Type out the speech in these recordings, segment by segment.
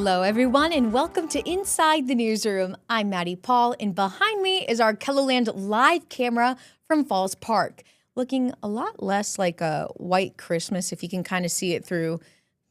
Hello, everyone, and welcome to Inside the Newsroom. I'm Maddie Paul, and behind me is our KELOLAND live camera from Falls Park, looking a lot less like a white Christmas, if you can kind of see it through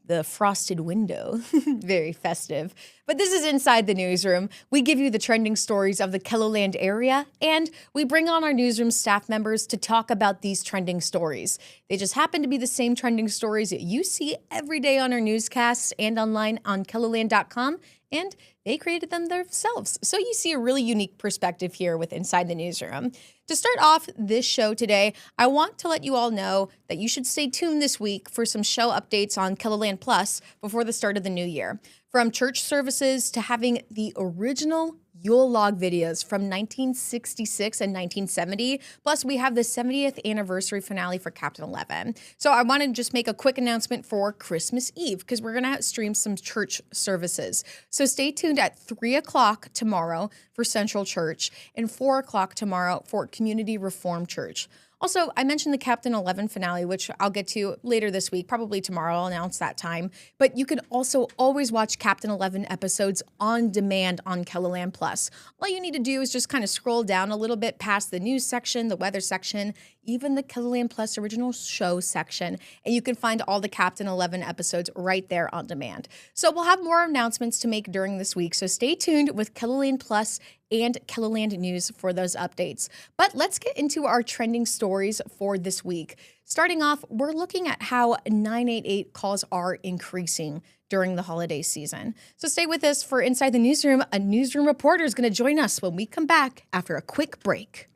the frosted window. Very festive. But this is Inside the Newsroom. We give you the trending stories of the KELOLAND area, and we bring on our newsroom staff members to talk about these trending stories. They just happen to be the same trending stories that you see every day on our newscasts and online on KELOLAND.com, and they created them themselves. So you see a really unique perspective here with Inside the Newsroom. To start off this show today, I want to let you all know that you should stay tuned this week for some show updates on KELOLAND Plus before the start of the new year. From church services to having the original Yule log videos from 1966 and 1970. Plus, we have the 70th anniversary finale for Captain 11. So I want to just make a quick announcement for Christmas Eve because we're going to stream some church services. So stay tuned at 3 o'clock tomorrow for Central Church and 4 o'clock tomorrow for Community Reformed Church. Also, I mentioned the Captain 11 finale, which I'll get to later this week, probably tomorrow. I'll announce that time. But you can also always watch Captain 11 episodes on demand on KELOLAND Plus. All you need to do is just kind of scroll down a little bit past the news section, the weather section, even the KELOLAND Plus original show section, and you can find all the Captain 11 episodes right there on demand. So we'll have more announcements to make during this week, so stay tuned with KELOLAND Plus and KELOLAND News for those updates. But let's get into our trending stories for this week. Starting off, we're looking at how 988 calls are increasing during the holiday season. So stay with us for Inside the Newsroom. A newsroom reporter is going to join us when we come back after a quick break.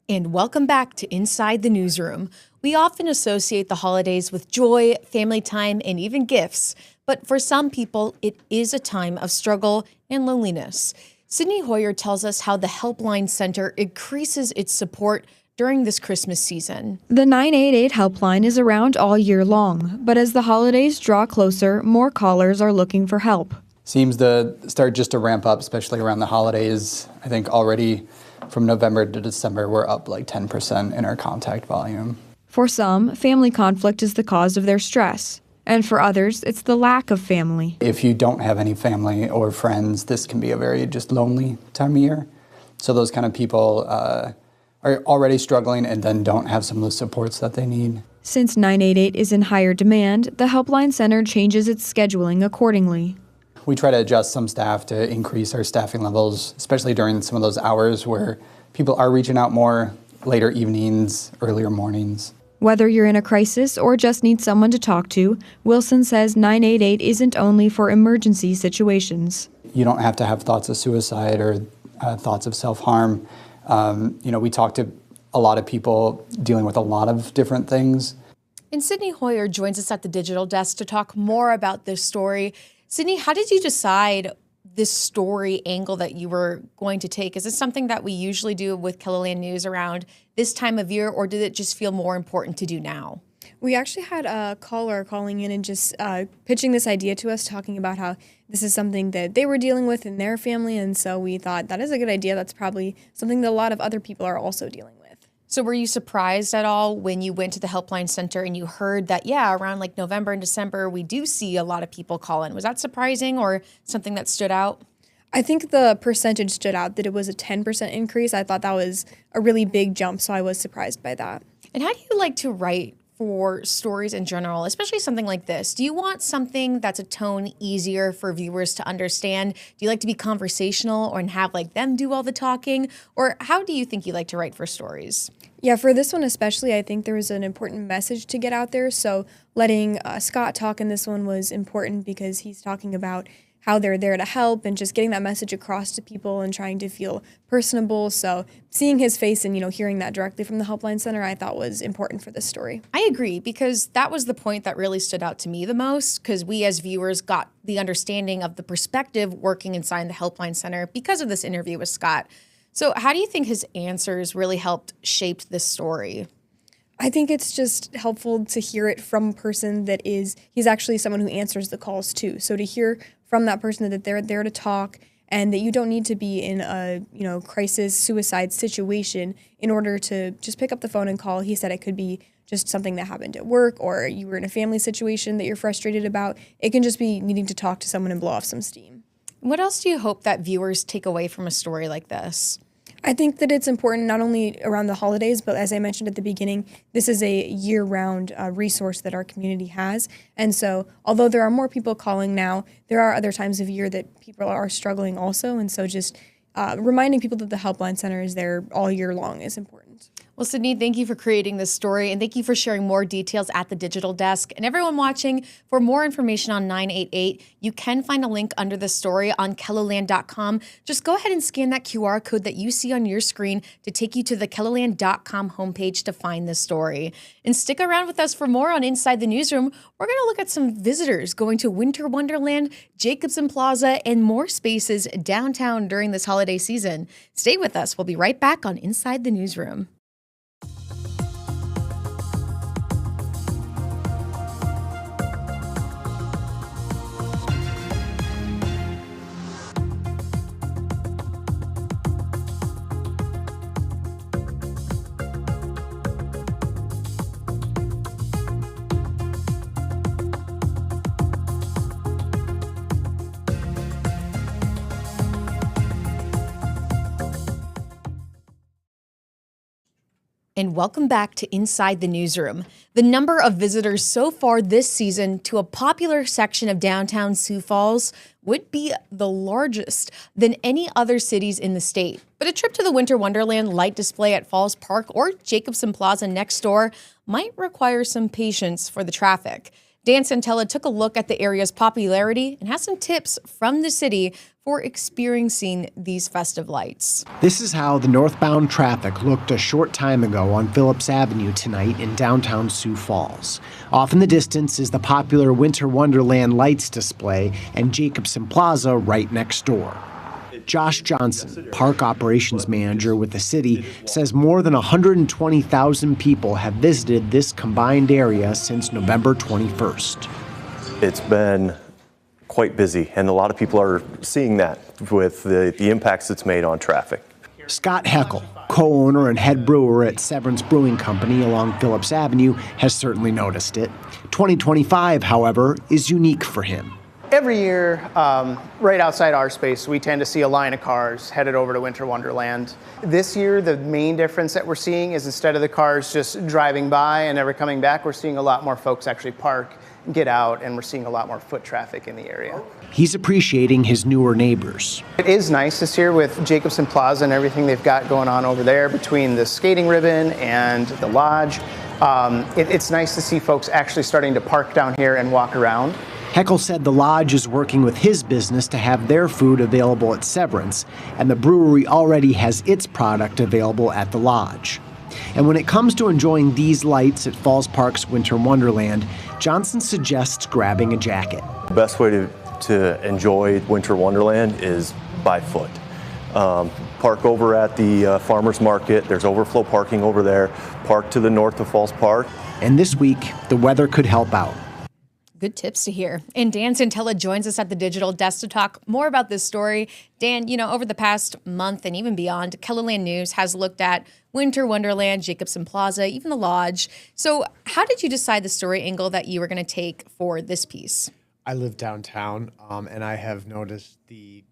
And welcome back to Inside the Newsroom. We often associate the holidays with joy, family time, and even gifts. But for some people, it is a time of struggle and loneliness. Sydney Hoyer tells us how the Helpline Center increases its support during this Christmas season. The 988 helpline is around all year long, but as the holidays draw closer, more callers are looking for help. Seems to start just to ramp up, especially around the holidays. I think already from November to December, we're up like 10% in our contact volume. For some, family conflict is the cause of their stress. And for others, it's the lack of family. If you don't have any family or friends, this can be a very just lonely time of year. So those kind of people are already struggling and then don't have some of the supports that they need. Since 988 is in higher demand, the Helpline Center changes its scheduling accordingly. We try to adjust some staff to increase our staffing levels, especially during some of those hours where people are reaching out more, later evenings, earlier mornings. Whether you're in a crisis or just need someone to talk to, Wilson says 988 isn't only for emergency situations. You don't have to have thoughts of suicide or thoughts of self-harm. We talk to a lot of people dealing with a lot of different things. And Sydney Hoyer joins us at the digital desk to talk more about this story. Sydney, how did you decide this story angle that you were going to take? Is this something that we usually do with KELOLAND News around this time of year, or did it just feel more important to do now? We actually had a caller calling in and just pitching this idea to us, talking about how this is something that they were dealing with in their family, and so we thought that is a good idea. That's probably something that a lot of other people are also dealing with. So were you surprised at all when you went to the Helpline Center and you heard that, around like November and December, we do see a lot of people call in? Was that surprising or something that stood out? I think the percentage stood out, that it was a 10% increase. I thought that was a really big jump, so I was surprised by that. And how do you like to write for stories in general, especially something like this? Do you want something that's a tone easier for viewers to understand? Do you like to be conversational and have like them do all the talking? Or how do you think you like to write for stories? Yeah, for this one especially, I think there was an important message to get out there. So letting Scott talk in this one was important because he's talking about how they're there to help and just getting that message across to people and trying to feel personable. So seeing his face and, hearing that directly from the Helpline Center, I thought was important for this story. I agree, because that was the point that really stood out to me the most, because we as viewers got the understanding of the perspective working inside the Helpline Center because of this interview with Scott. So how do you think his answers really helped shape this story? I think it's just helpful to hear it from a person he's actually someone who answers the calls too. So to hear from that person that they're there to talk and that you don't need to be in a, crisis, suicide situation in order to just pick up the phone and call. He said it could be just something that happened at work, or you were in a family situation that you're frustrated about. It can just be needing to talk to someone and blow off some steam. What else do you hope that viewers take away from a story like this? I think that it's important not only around the holidays, but as I mentioned at the beginning, this is a year-round resource that our community has. And so although there are more people calling now, there are other times of year that people are struggling also. And so just reminding people that the Helpline Center is there all year long is important. Well, Sydney, thank you for creating this story, and thank you for sharing more details at the digital desk. And everyone watching, for more information on 988, you can find a link under the story on KELOLAND.com. Just go ahead and scan that QR code that you see on your screen to take you to the KELOLAND.com homepage to find the story. And stick around with us for more on Inside the Newsroom. We're going to look at some visitors going to Winter Wonderland, Jacobson Plaza, and more spaces downtown during this holiday season. Stay with us. We'll be right back on Inside the Newsroom. And welcome back to Inside the Newsroom. The number of visitors so far this season to a popular section of downtown Sioux Falls would be the largest than any other cities in the state. But a trip to the Winter Wonderland light display at Falls Park or Jacobson Plaza next door might require some patience for the traffic. Dan Santella took a look at the area's popularity and has some tips from the city for experiencing these festive lights. This is how the northbound traffic looked a short time ago on Phillips Avenue tonight in downtown Sioux Falls. Off in the distance is the popular Winter Wonderland lights display and Jacobson Plaza right next door. Josh Johnson, park operations manager with the city, says more than 120,000 people have visited this combined area since November 21st. It's been quite busy, and a lot of people are seeing that with the impacts it's made on traffic. Scott Heckel, co-owner and head brewer at Severance Brewing Company along Phillips Avenue, has certainly noticed it. 2025, however, is unique for him. Every year, right outside our space, we tend to see a line of cars headed over to Winter Wonderland. This year, the main difference that we're seeing is instead of the cars just driving by and never coming back, we're seeing a lot more folks actually park, get out, and we're seeing a lot more foot traffic in the area. He's appreciating his newer neighbors. It is nice this year with Jacobson Plaza and everything they've got going on over there between the skating ribbon and the lodge. It's nice to see folks actually starting to park down here and walk around. Heckel said the lodge is working with his business to have their food available at Severance, and the brewery already has its product available at the lodge. And when it comes to enjoying these lights at Falls Park's Winter Wonderland, Johnson suggests grabbing a jacket. The best way to enjoy Winter Wonderland is by foot. Park over at the farmers market. There's overflow parking over there. Park to the north of Falls Park. And this week, the weather could help out. Good tips to hear. And Dan Santella joins us at the digital desk to talk more about this story. Dan, over the past month and even beyond, KELOLAND News has looked at Winter Wonderland, Jacobson Plaza, even the lodge. So how did you decide the story angle that you were going to take for this piece? I live downtown, and I have noticed the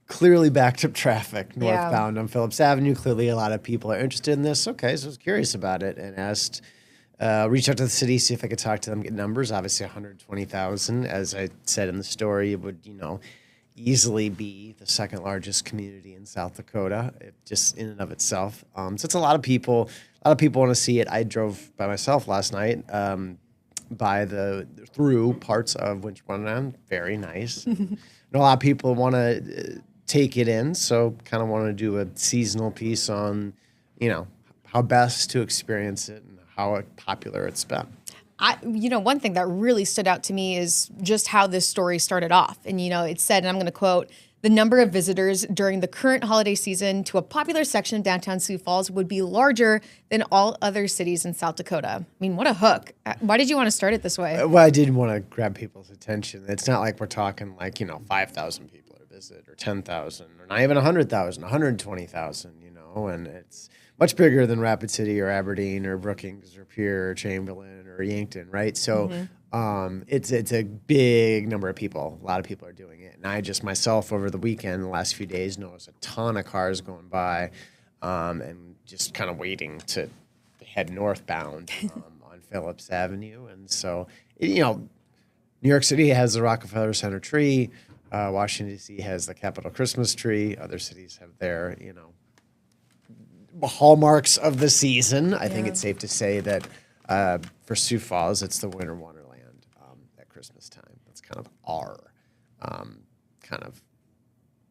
clearly backed up traffic northbound on Phillips Avenue. Clearly a lot of people are interested in this. Okay, so I was curious about it and asked... reach out to the city, see if I could talk to them, get numbers. Obviously, 120,000, as I said in the story, it would, easily be the second largest community in South Dakota, just in and of itself. So it's a lot of people. A lot of people want to see it. I drove by myself last night through parts of Winter Wonderland. Very nice. And a lot of people want to take it in, so kind of want to do a seasonal piece on, how best to experience it and how popular it's been. One thing that really stood out to me is just how this story started off. And, it said, and I'm going to quote, The number of visitors during the current holiday season to a popular section of downtown Sioux Falls would be larger than all other cities in South Dakota. I mean, what a hook. Why did you want to start it this way? Well, I did want to grab people's attention. It's not like we're talking 5,000 people to visit or 10,000 or not even 100,000, 120,000, and it's much bigger than Rapid City or Aberdeen or Brookings or Pierre or Chamberlain or Yankton, right? So it's a big number of people. A lot of people are doing it. And I just myself over the weekend, the last few days, noticed a ton of cars going by and just kind of waiting to head northbound on Phillips Avenue. And so, New York City has the Rockefeller Center tree. Washington, D.C. has the Capitol Christmas tree. Other cities have their, hallmarks of the season. I think it's safe to say that for Sioux Falls, it's the Winter Wonderland at Christmas time. That's kind of our kind of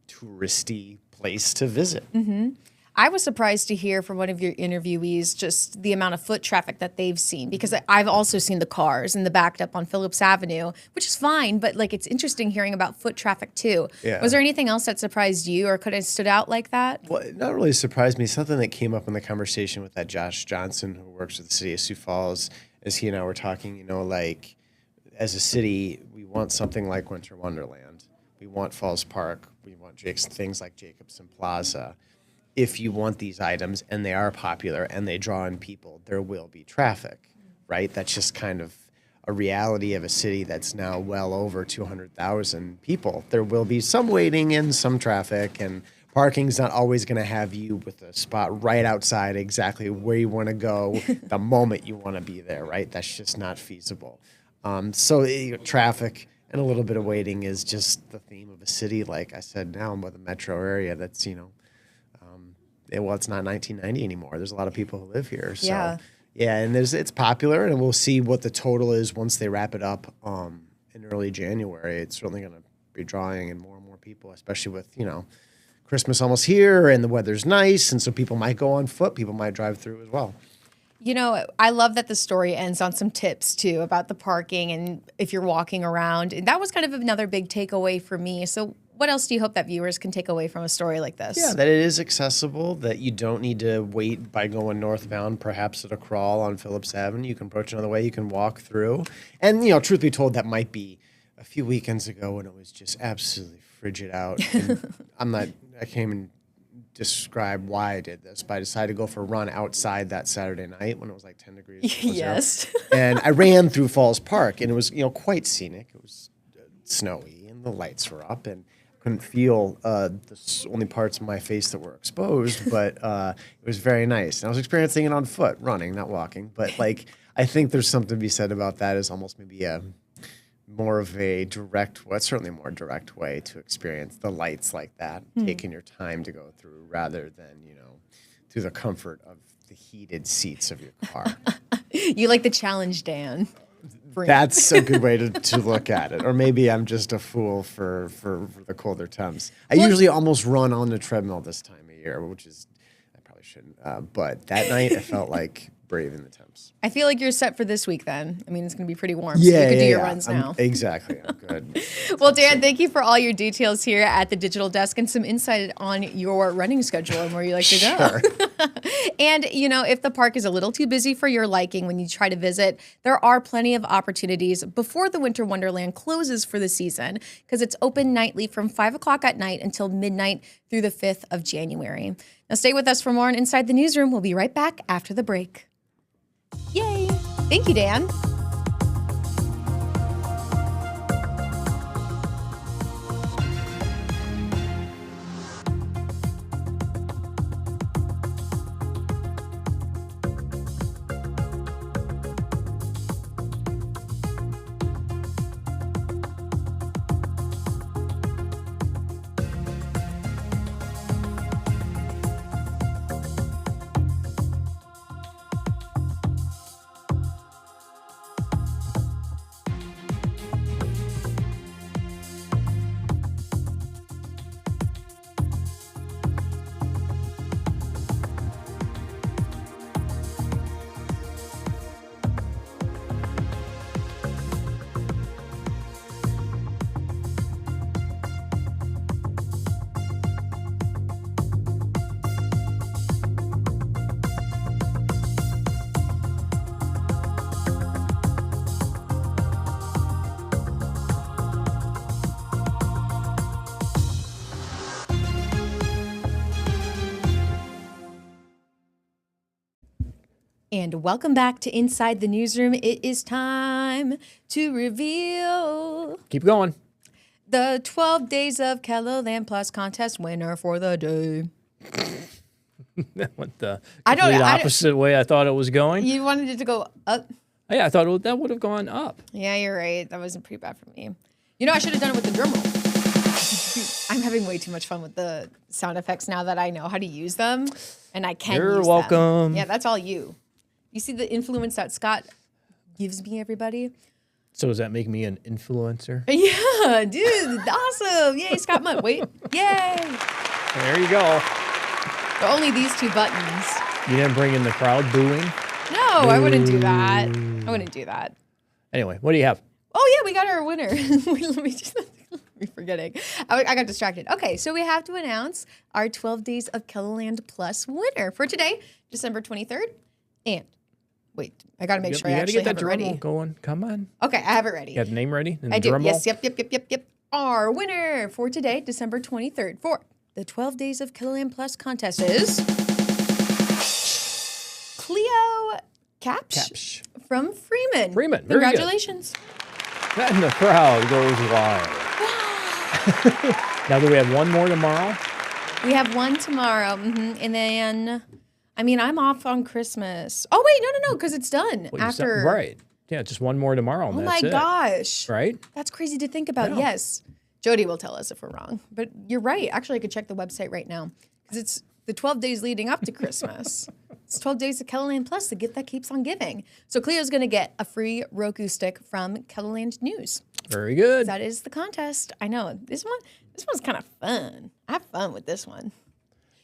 touristy place to visit. Mm-hmm. I was surprised to hear from one of your interviewees just the amount of foot traffic that they've seen, because I've also seen the cars and the backed up on Phillips Avenue, which is fine, but it's interesting hearing about foot traffic too. Yeah. Was there anything else that surprised you or could have stood out like that? Well, it not really surprised me. Something that came up in the conversation with that Josh Johnson, who works with the city of Sioux Falls, as he and I were talking, as a city, we want something like Winter Wonderland. We want Falls Park. We want things like Jacobson Plaza. If you want these items and they are popular and they draw in people, there will be traffic, right? That's just kind of a reality of a city that's now well over 200,000 people. There will be some waiting and some traffic, and parking's not always going to have you with a spot right outside exactly where you want to go the moment you want to be there, right? That's just not feasible. Traffic and a little bit of waiting is just the theme of a city, like I said, now with a metro area that's, it's not 1990 anymore. There's a lot of people who live here. So, and it's popular, and we'll see what the total is once they wrap it up in early January. It's certainly going to be drawing in more and more people, especially with, Christmas almost here and the weather's nice, and so people might go on foot. People might drive through as well. I love that the story ends on some tips, too, about the parking and if you're walking around. And that was kind of another big takeaway for me. So what else do you hope that viewers can take away from a story like this? Yeah, that it is accessible, that you don't need to wait by going northbound, perhaps at a crawl on Phillips Avenue. You can approach another way. You can walk through. And, truth be told, that might be a few weekends ago when it was just absolutely frigid out. And I can't even describe why I did this, but I decided to go for a run outside that Saturday night when it was like 10 degrees. Yes. And I ran through Falls Park, and it was, quite scenic. It was snowy, and the lights were up, and couldn't feel the only parts of my face that were exposed, but it was very nice. And I was experiencing it on foot, running, not walking. But I think there's something to be said about that as almost maybe a more of a direct, certainly a more direct way to experience the lights like that, taking your time to go through rather than, through the comfort of the heated seats of your car. You like the challenge, Dan. That's a good way to look at it. Or maybe I'm just a fool for the colder temps. I usually almost run on the treadmill this time of year, which is, I probably shouldn't. But that night, I felt like braving the temps. I feel like you're set for this week then. I mean, it's going to be pretty warm, so you could do your runs now. Exactly. I'm good. Well, Dan, thank you for all your details here at the digital desk and some insight on your running schedule and where you like to go. And, if the park is a little too busy for your liking when you try to visit, there are plenty of opportunities before the Winter Wonderland closes for the season, because it's open nightly from 5 o'clock at night until midnight through the 5th of January. Now, stay with us for more on Inside the Newsroom. We'll be right back after the break. Yay! Thank you, Dan. And welcome back to Inside the Newsroom. It is time to reveal Keep going. the 12 Days of KELOLAND Plus contest winner for the day. That went the complete opposite way I thought it was going. You wanted it to go up? Yeah, I thought that would have gone up. Yeah, you're right. That wasn't pretty bad for me. You know, I should have done it with the drum roll. I'm having way too much fun with the sound effects now that I know how to use them, and I can You're use welcome. them. Yeah, that's all you. You see the influence that Scott gives me, everybody? So does that make me an influencer? Yeah, dude, awesome. Yay, Scott Munt. Wait, yay. There you go. But only these two buttons. You didn't bring in the crowd booing? No, I wouldn't do that. I wouldn't do that. Anyway, what do you have? Oh, yeah, we got our winner. Let me just... We're forgetting. I got distracted. Okay, so we have to announce our 12 Days of KELOLAND Plus winner for today, December 23rd. And wait, I got to make sure I actually have it ready. Going. Come on. Okay, I have it ready. You have the name ready? And I do. drum roll? Yes, yep. Our winner for today, December 23rd, for the 12 Days of KELOLAND Plus contest is Cleo Capsh from Freeman. Freeman, very good. Congratulations. And the crowd goes wild. Now, do we have one more tomorrow? We have one tomorrow, and then, I mean, I'm off on Christmas. Oh wait, no, because it's done after. Right? Yeah, just one more tomorrow. And Oh that's my it. gosh! Right? That's crazy to think about. Yeah. Yes, Jody will tell us if we're wrong, but you're right. Actually, I could check the website right now because it's the 12 days leading up to Christmas. It's 12 Days of KELOLAND Plus, the gift that keeps on giving. So Cleo's going to get a free Roku stick from KELOLAND News. Very good. That is the contest. I know this one's kind of fun. I have fun with this one.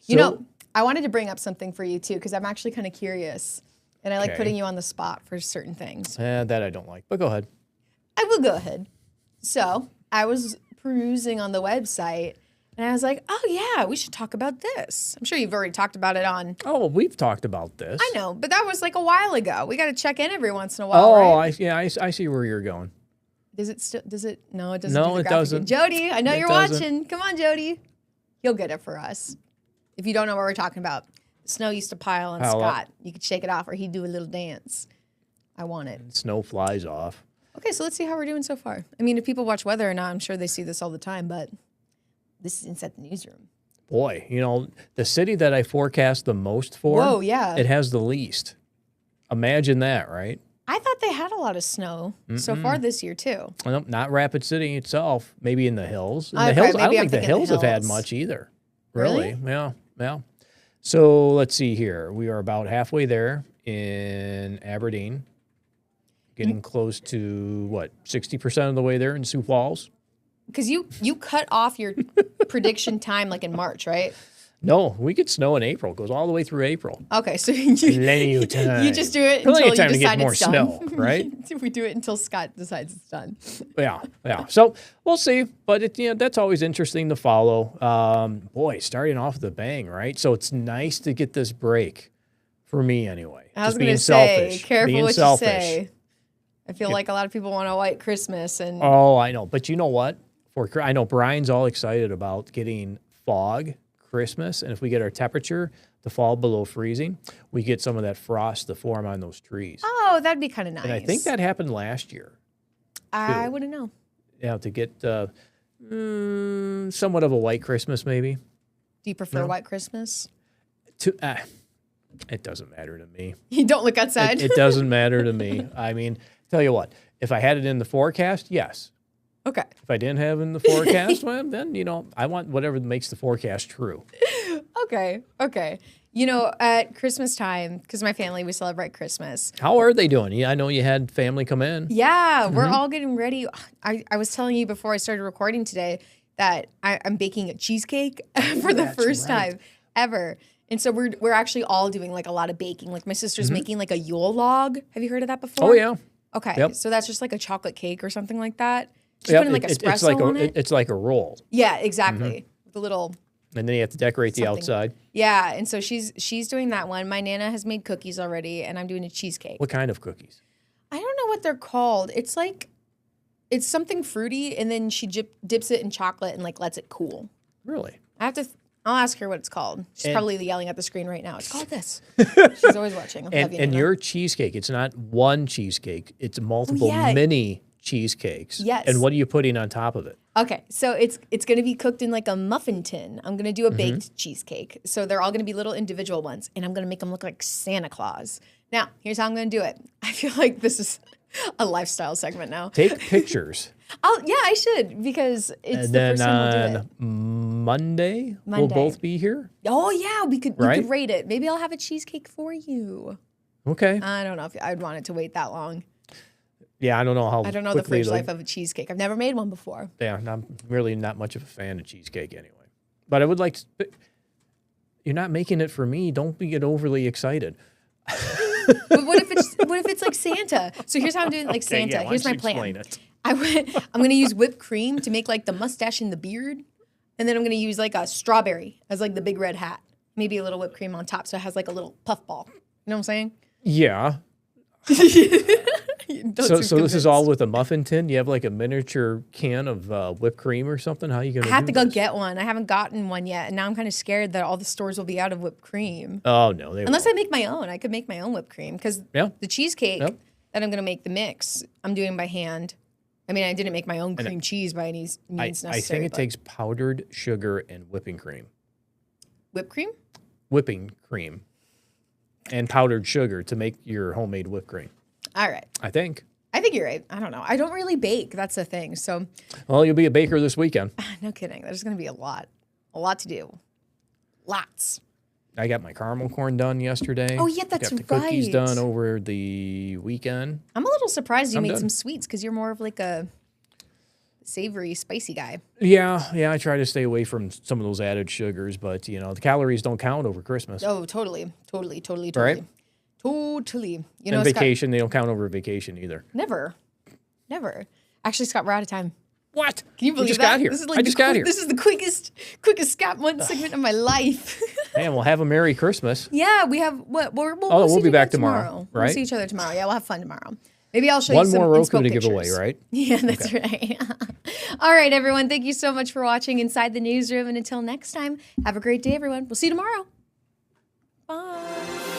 You know, I wanted to bring up something for you too because I'm actually kind of curious, and I like putting you on the spot for certain things. That I don't like, but go ahead. I will go ahead. So I was perusing on the website, and I was like, "Oh yeah, we should talk about this." I'm sure you've already talked about it on. Oh, well, we've talked about this. I know, but that was like a while ago. We got to check in every once in a while. Oh, right? I see where you're going. Does it still? Does it? No, it doesn't. No, do the it graphic. doesn't. Jody, I know It you're doesn't. watching. Come on, Jody. You'll get it for us. If you don't know what we're talking about, the snow used to pile on Pile up. Scott. You could shake it off, or he'd do a little dance. I want it. Snow flies off. Okay, so let's see how we're doing so far. I mean, if people watch weather or not, I'm sure they see this all the time, but this is Inside the Newsroom. Boy, you know, the city that I forecast the most for, Whoa, yeah. it has the least. Imagine that, right? I thought they had a lot of snow so far this year, too. Well, not Rapid City itself, maybe in the hills. In the Okay, hills, I maybe don't I'm think the thinking the hills have had hills. much either. Really? Yeah. So let's see here. We are about halfway there in Aberdeen. Getting close to, 60% of the way there in Sioux Falls? Because you cut off your prediction time like in March, right? No, we get snow in April. It goes all the way through April. Okay, so Plenty of time. you just do it Plenty until of time you to get decide more it's done. snow, right? We do it until Scott decides it's done. Yeah. So we'll see, but that's always interesting to follow. Boy, starting off with a bang, right? So it's nice to get this break, for me anyway. I was Just going being to say, selfish. careful being what selfish. you say. I feel like a lot of people want a white Christmas, and Oh, I know, but you know what? I know Brian's all excited about getting fog Christmas, and if we get our temperature to fall below freezing, we get some of that frost to form on those trees. oh, that'd be kind of nice. And I think that happened last year. I wouldn't know. Yeah, to get somewhat of a white Christmas, maybe. Do you prefer white Christmas? It doesn't matter to me. You don't look outside. It doesn't matter to me. I mean, tell you what, if I had it in the forecast, yes. Okay. If I didn't have it in the forecast, well, then, I want whatever makes the forecast true. Okay. You know, at Christmas time, because my family, we celebrate Christmas. How are they doing? Yeah, I know you had family come in. Yeah, we're all getting ready. I was telling you before I started recording today that I'm baking a cheesecake for the first time ever. And so we're actually all doing like a lot of baking. Like my sister's making like a Yule log. Have you heard of that before? Oh, yeah. Okay. Yep. So that's just like a chocolate cake or something like that. She's putting like espresso on it. It's like a roll. Yeah, exactly. The little. And then you have to decorate the outside. Yeah, and so she's doing that one. My Nana has made cookies already, and I'm doing a cheesecake. What kind of cookies? I don't know what they're called. It's something fruity, and then she dips it in chocolate and like lets it cool. Really? I have to I'll ask her what it's called. She's probably yelling at the screen right now. It's called this. She's always watching. And your cheesecake, it's not one cheesecake. It's multiple mini cheesecakes. Yes. And what are you putting on top of it? Okay, so it's going to be cooked in like a muffin tin. I'm going to do a baked cheesecake. So they're all going to be little individual ones, and I'm going to make them look like Santa Claus. Now, here's how I'm going to do it. I feel like this is a lifestyle segment now. Take pictures. I should, because it's the first time we'll do it. Monday, we'll both be here. Oh yeah, we could rate it. Maybe I'll have a cheesecake for you. Okay. I don't know if I'd want it to wait that long. Yeah, I don't know how. I don't know the fridge life of a cheesecake. I've never made one before. Yeah, I'm really not much of a fan of cheesecake anyway. But I would like to. You're not making it for me. Don't get overly excited. But what if it's like Santa? So here's how I'm doing it like Santa. Yeah, here's my plan. I'm going to use whipped cream to make like the mustache and the beard. And then I'm going to use like a strawberry as like the big red hat. Maybe a little whipped cream on top so it has like a little puffball. You know what I'm saying? Yeah. So this is all with a muffin tin? You have like a miniature can of whipped cream or something? How are you going to do I have to go this? get one. I haven't gotten one yet. And now I'm kind of scared that all the stores will be out of whipped cream. Oh, no. Unless I make my own. I could make my own whipped cream. Because the cheesecake that I'm going to make, the mix, I'm doing by hand. I mean, I didn't make my own cream cheese by any means necessary. I think it takes powdered sugar and whipping cream. Whipped cream? Whipping cream and powdered sugar to make your homemade whipped cream. All right. I think you're right. I don't know. I don't really bake. That's the thing. So. Well, you'll be a baker this weekend. No kidding. There's going to be a lot to do. Lots. I got my caramel corn done yesterday. Oh, yeah, that's got the cookies done over the weekend. I'm a little surprised you made some sweets because you're more of like a savory, spicy guy. Yeah. I try to stay away from some of those added sugars, but, the calories don't count over Christmas. Oh, totally. Right? Totally. And vacation, Scott, they don't count over vacation either. Never. Actually, Scott, we're out of time. What? Can you believe just that? Got here. This is like I just got here. This is the quickest Scott Month segment of my life. Man, we'll have a Merry Christmas. Yeah, we have what? We'll be back tomorrow, right? We'll see each other tomorrow. Yeah, we'll have fun tomorrow. Maybe I'll show you some more Roku to pictures. give away, right? Yeah, that's right. All right, everyone. Thank you so much for watching Inside the Newsroom. And until next time, have a great day, everyone. We'll see you tomorrow. Bye.